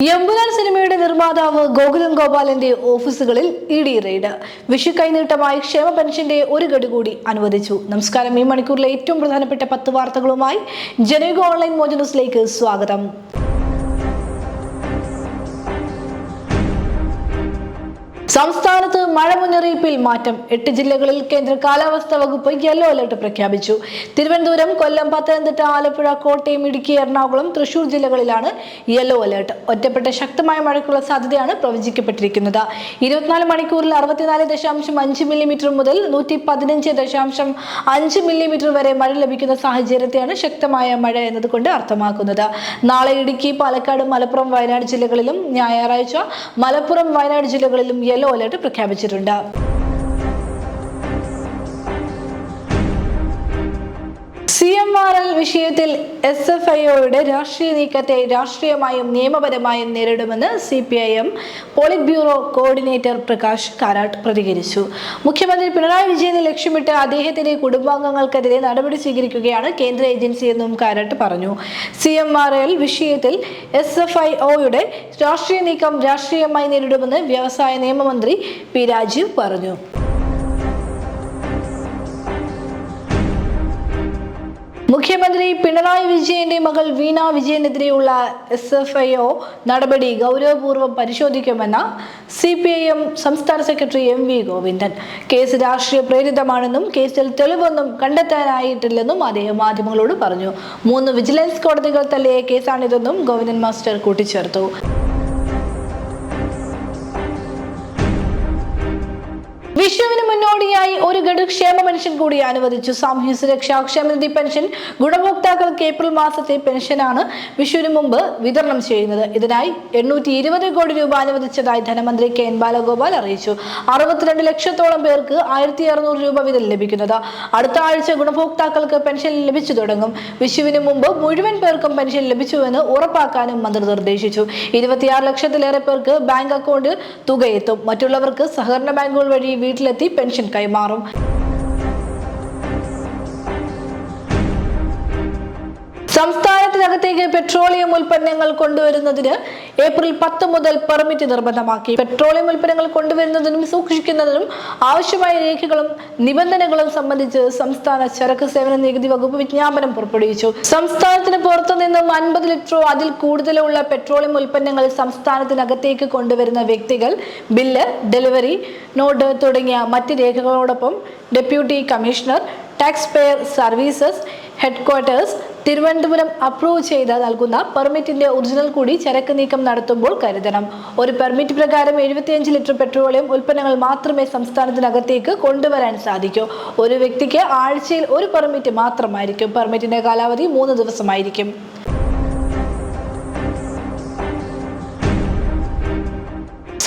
എമ്പുരാൻ സിനിമയുടെ നിർമ്മാതാവ് ഗോകുലം ഗോപാലന്റെ ഓഫീസുകളിൽ ഇഡി റെയ്ഡ്. വിഷു കൈനീട്ടമായി ക്ഷേമ പെൻഷന്റെ ഒരു ഗഡു കൂടി അനുവദിച്ചു. നമസ്കാരം. ഈ മണിക്കൂറിലെ ഏറ്റവും പ്രധാനപ്പെട്ട 10 വാർത്തകളുമായി ജനയുഗ ഓൺലൈൻ മോജോ ന്യൂസിലേക്ക് സ്വാഗതം. സംസ്ഥാനത്ത് മഴ മുന്നറിയിപ്പിൽ മാറ്റം. 8 ജില്ലകളിൽ കേന്ദ്ര കാലാവസ്ഥാ വകുപ്പ് യെല്ലോ അലർട്ട് പ്രഖ്യാപിച്ചു. തിരുവനന്തപുരം, കൊല്ലം, പത്തനംതിട്ട, ആലപ്പുഴ, കോട്ടയം, ഇടുക്കി, എറണാകുളം, തൃശൂർ ജില്ലകളിലാണ് യെല്ലോ അലർട്ട്. ഒറ്റപ്പെട്ട ശക്തമായ മഴയ്ക്കുള്ള സാധ്യതയാണ് പ്രവചിക്കപ്പെട്ടിരിക്കുന്നത്. 24 മണിക്കൂറിൽ 64.5 മില്ലിമീറ്റർ മുതൽ 115.5 മില്ലിമീറ്റർ വരെ മഴ ലഭിക്കുന്ന സാഹചര്യത്തെയാണ് ശക്തമായ മഴ എന്നതുകൊണ്ട് അർത്ഥമാക്കുന്നത്. നാളെ ഇടുക്കി, പാലക്കാട്, മലപ്പുറം, വയനാട് ജില്ലകളിലും ഞായറാഴ്ച മലപ്പുറം, വയനാട് ജില്ലകളിലും യെല്ലോ അലർട്ട് പ്രഖ്യാപിച്ചിട്ടുണ്ട്. CMRL വിഷയത്തിൽ SFIOയുടെ രാഷ്ട്രീയ നീക്കത്തെ രാഷ്ട്രീയമായും നിയമപരമായും നേരിടുമെന്ന് CPIM polit bureau coordinator Prakash Karat പ്രതികരിച്ചു. മുഖ്യമന്ത്രി പിണറായി വിജയനെ ലക്ഷ്യമിട്ട് അദ്ദേഹത്തിന്റെ കുടുംബാംഗങ്ങൾക്കെതിരെ നടപടി സ്വീകരിക്കുകയാണ് കേന്ദ്ര ഏജൻസിയെന്നും കാരാട്ട് പറഞ്ഞു. CMRL വിഷയത്തിൽ SFIOയുടെ രാഷ്ട്രീയ നീക്കം രാഷ്ട്രീയമായി നേരിടുമെന്ന് വ്യവസായ നിയമമന്ത്രി P. രാജീവ് പറഞ്ഞു. മുഖ്യമന്ത്രി പിണറായി വിജയന്റെ മകൾ വീണ വിജയനെതിരെയുള്ള SFIO നടപടി ഗൗരവപൂർവ്വം പരിശോധിക്കുമെന്ന് CPIM സംസ്ഥാന സെക്രട്ടറി MV ഗോവിന്ദൻ. കേസ് രാഷ്ട്രീയ പ്രേരിതമാണെന്നും കേസിൽ തെളിവൊന്നും കണ്ടെത്താനായിട്ടില്ലെന്നും അദ്ദേഹം മാധ്യമങ്ങളോട് പറഞ്ഞു. 3 വിജിലൻസ് കോടതികൾ തള്ളിയ കേസാണിതെന്നും ഗോവിന്ദൻ മാസ്റ്റർ കൂട്ടിച്ചേർത്തു. വിഷുവിന് മുന്നോടിയായി ഒരു ഗഡു ക്ഷേമ പെൻഷൻ കൂടി അനുവദിച്ചു. സാമൂഹ്യ സുരക്ഷാ ക്ഷേമനിധി പെൻഷൻ ഗുണഭോക്താക്കൾക്ക് ഏപ്രിൽ മാസത്തെ പെൻഷനാണ് വിഷുവിന് മുമ്പ് വിതരണം ചെയ്യുന്നത്. ഇതിനായി 820 കോടി രൂപ അനുവദിച്ചതായി ധനമന്ത്രി KN ബാലഗോപാൽ അറിയിച്ചു. 62 ലക്ഷത്തോളം പേർക്ക് 1600 രൂപ വീതം ലഭിക്കുന്നത്. അടുത്ത ആഴ്ച ഗുണഭോക്താക്കൾക്ക് പെൻഷൻ ലഭിച്ചു തുടങ്ങും. വിഷുവിന് മുമ്പ് മുഴുവൻ പേർക്കും പെൻഷൻ ലഭിച്ചുവെന്ന് ഉറപ്പാക്കാനും മന്ത്രി നിർദ്ദേശിച്ചു. 26 ലക്ഷത്തിലേറെ പേർക്ക് ബാങ്ക് അക്കൗണ്ടിൽ തുകയെത്തും. മറ്റുള്ളവർക്ക് സഹകരണ ബാങ്കുകൾ വഴി വീട്ടിലെത്തി പെൻഷൻ കൈമാറും. സംസ്ഥാനത്തിനകത്തേക്ക് പെട്രോളിയം ഉൽപ്പന്നങ്ങൾ കൊണ്ടുവരുന്നതിന് ഏപ്രിൽ 10 മുതൽ പെർമിറ്റ് നിർബന്ധമാക്കി. പെട്രോളിയം ഉൽപ്പന്നങ്ങൾ കൊണ്ടുവരുന്നതിനും സൂക്ഷിക്കുന്നതിനും ആവശ്യമായ രേഖകളും നിബന്ധനകളും സംബന്ധിച്ച് സംസ്ഥാന ചരക്ക് സേവന നികുതി വകുപ്പ് വിജ്ഞാപനം പുറപ്പെടുവിച്ചു. സംസ്ഥാനത്തിന് പുറത്തു നിന്നും 50 ലിറ്ററോ അതിൽ കൂടുതലോ ഉള്ള പെട്രോളിയം ഉൽപ്പന്നങ്ങൾ സംസ്ഥാനത്തിനകത്തേക്ക് കൊണ്ടുവരുന്ന വ്യക്തികൾ ബില്ല്, ഡെലിവറി നോട്ട് തുടങ്ങിയ മറ്റ് രേഖകളോടൊപ്പം deputy commissioner, tax payer services headquarters, Thiruvananthapuram approve ചെയ്ത് നൽകുന്ന പെർമിറ്റിന്റെ ഒറിജിനൽ കൂടി ചരക്ക് നീക്കം നടത്തുമ്പോൾ കരുതണം. ഒരു പെർമിറ്റ് പ്രകാരം 75 ലിറ്റർ പെട്രോളിയം ഉൽപ്പന്നങ്ങൾ മാത്രമേ സംസ്ഥാനത്തിനകത്തേക്ക് കൊണ്ടുവരാൻ സാധിക്കൂ. ഒരു വ്യക്തിക്ക് ആഴ്ചയിൽ ഒരു പെർമിറ്റ് മാത്രമായിരിക്കും. പെർമിറ്റിന്റെ കാലാവധി 3 ദിവസമായിരിക്കും.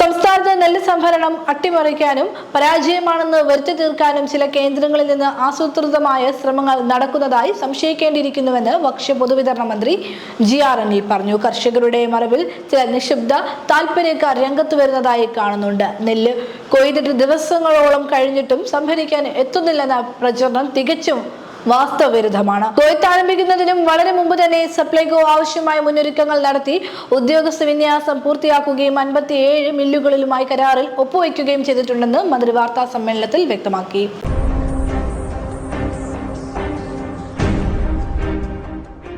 സംസ്ഥാനത്ത് നെല്ല് സംഭരണം അട്ടിമറിക്കാനും പരാജയമാണെന്ന് വരുത്തി തീർക്കാനും ചില കേന്ദ്രങ്ങളിൽ നിന്ന് ആസൂത്രിതമായ ശ്രമങ്ങൾ നടക്കുന്നതായി സംശയിക്കേണ്ടിയിരിക്കുന്നുവെന്ന് ഭക്ഷ്യ പൊതുവിതരണ മന്ത്രി GR അനിൽ പറഞ്ഞു. കർഷകരുടെ മറവിൽ ചില നിശബ്ദ താൽപര്യക്കാർ രംഗത്ത് വരുന്നതായി കാണുന്നുണ്ട്. നെല്ല് കൊയ്തിട്ട് ദിവസങ്ങളോളം കഴിഞ്ഞിട്ടും സംഭരിക്കാൻ എത്തുന്നില്ലെന്ന പ്രചരണം തികച്ചും വാസ്തവവിരുദ്ധമാണ്. കൊയ്ത്ത് ആരംഭിക്കുന്നതിനും വളരെ മുമ്പ് തന്നെ സപ്ലൈകോ ആവശ്യമായ മുന്നൊരുക്കങ്ങൾ നടത്തി ഉദ്യോഗസ്ഥ വിന്യാസം പൂർത്തിയാക്കുകയും 57 മില്ലുകളിലുമായി കരാറിൽ ഒപ്പുവയ്ക്കുകയും ചെയ്തിട്ടുണ്ടെന്ന് മന്ത്രി വാർത്താ സമ്മേളനത്തിൽ വ്യക്തമാക്കി.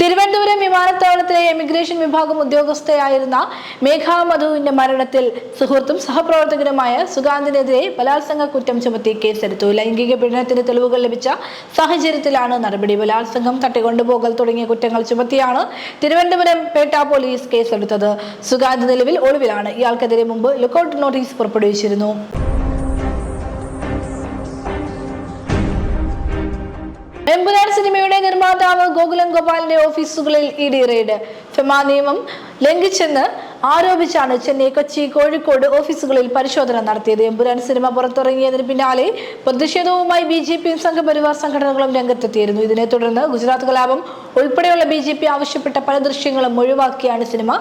തിരുവനന്തപുരം വിമാനത്താവളത്തിലെ എമിഗ്രേഷൻ വിഭാഗം ഉദ്യോഗസ്ഥയായിരുന്ന മേഘ മധുവിന്റെ മരണത്തിൽ സുഹൃത്തും സഹപ്രവർത്തകനുമായ സുഗാന്തിനെതിരെ ബലാത്സംഗ കുറ്റം ചുമത്തി കേസെടുത്തു. ലൈംഗിക പീഡനത്തിന് തെളിവുകൾ ലഭിച്ച സാഹചര്യത്തിലാണ് നടപടി. ബലാത്സംഗം, തട്ടിക്കൊണ്ടുപോകൽ തുടങ്ങിയ കുറ്റങ്ങൾ ചുമത്തിയാണ് തിരുവനന്തപുരം പേട്ട പോലീസ് കേസെടുത്തത്. സുഗാന്ത് നിലവിൽ ഒളിവിലാണ്. ഇയാൾക്കെതിരെ മുമ്പ് ലുക്കൌട്ട് നോട്ടീസ് പുറപ്പെടുവിച്ചിരുന്നു. എമ്പുരാൻ സിനിമയുടെ നിർമ്മാതാവ് ഗോകുലം ഗോപാലിന്റെ ഓഫീസുകളിൽ ഇഡി റെയ്ഡ്. ഫെമ നിയമം ലംഘിച്ചെന്ന് ആരോപിച്ചാണ് ചെന്നൈ, കൊച്ചി, കോഴിക്കോട് ഓഫീസുകളിൽ പരിശോധന നടത്തിയത്. എമ്പുരാൻ സിനിമ പുറത്തിറങ്ങിയതിന് പിന്നാലെ പ്രതിഷേധവുമായി BJPയും സംഘപരിവാർ സംഘടനകളും രംഗത്തെത്തിയിരുന്നു. ഇതിനെ തുടർന്ന് ഗുജറാത്ത് കലാപം ഉൾപ്പെടെയുള്ള BJP ആവശ്യപ്പെട്ട പല ദൃശ്യങ്ങളും ഒഴിവാക്കിയാണ് സിനിമ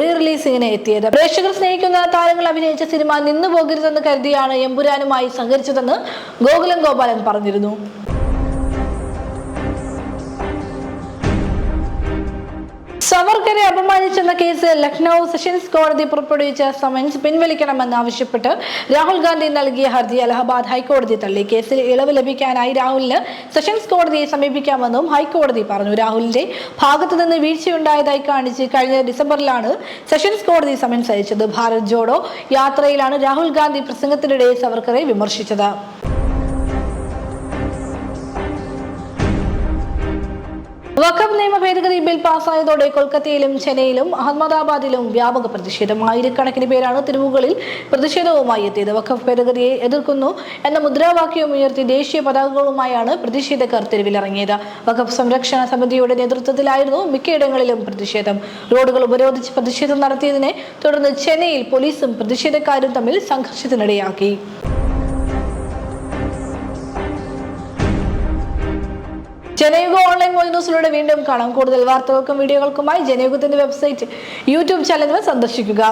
റിലീസിംഗിന് എത്തിയത്. പ്രേക്ഷകർ സ്നേഹിക്കുന്ന താരങ്ങൾ അഭിനയിച്ച സിനിമ നിന്നു പോകരുതെന്ന് കരുതിയാണ് എമ്പുരാനുമായി സഹകരിച്ചതെന്ന് ഗോകുലം ഗോപാലൻ പറഞ്ഞിരുന്നു. സവർക്കറെ അപമാനിച്ചെന്ന കേസിൽ ലക്നൌ സെഷൻസ് കോടതി പുറപ്പെടുവിച്ച സമൻസ് പിൻവലിക്കണമെന്നാവശ്യപ്പെട്ട് രാഹുൽ ഗാന്ധി നൽകിയ ഹർജി അലഹബാദ് ഹൈക്കോടതി തള്ളി. കേസിൽ ഇളവ് ലഭിക്കാനായി രാഹുലിന് സെഷൻസ് കോടതിയെ സമീപിക്കാമെന്നും ഹൈക്കോടതി പറഞ്ഞു. രാഹുലിന്റെ ഭാഗത്തുനിന്ന് വീഴ്ചയുണ്ടായതായി കാണിച്ച് കഴിഞ്ഞ ഡിസംബറിലാണ് സെഷൻസ് കോടതി സമൻസ് അയച്ചത്. ഭാരത് ജോഡോ യാത്രയിലാണ് രാഹുൽ ഗാന്ധി പ്രസംഗത്തിനിടെ സവർക്കറെ വിമർശിച്ചത്. വഖഫ് നിയമ ഭേദഗതി ബിൽ പാസ്സായതോടെ കൊൽക്കത്തയിലും ചെന്നൈയിലും അഹമ്മദാബാദിലും വ്യാപക പ്രതിഷേധം. ആയിരക്കണക്കിന് പേരാണ് തെരുവുകളിൽ പ്രതിഷേധവുമായി എത്തിയത്. വഖഫ് ഭേദഗതിയെ എതിർക്കുന്നു എന്ന മുദ്രാവാക്യവും ഉയർത്തി ദേശീയ പതാകകളുമായാണ് പ്രതിഷേധക്കാർ തെരുവിലിറങ്ങിയത്. വഖഫ് സംരക്ഷണ സമിതിയുടെ നേതൃത്വത്തിലായിരുന്നു മിക്കയിടങ്ങളിലും പ്രതിഷേധം. റോഡുകൾ ഉപരോധിച്ച് പ്രതിഷേധം നടത്തിയതിനെ തുടർന്ന് ചെന്നൈയിൽ പോലീസും പ്രതിഷേധക്കാരും തമ്മിൽ സംഘർഷത്തിനിടയാക്കി. ജനയുഗ ഓൺലൈൻ ന്യൂസിലൂടെ വീണ്ടും കാണാം. കൂടുതൽ വാർത്തകൾക്കും വീഡിയോകൾക്കുമായി ജനയുഗത്തിന്റെ വെബ്സൈറ്റ്, യൂട്യൂബ് ചാനലുകൾ സന്ദർശിക്കുക.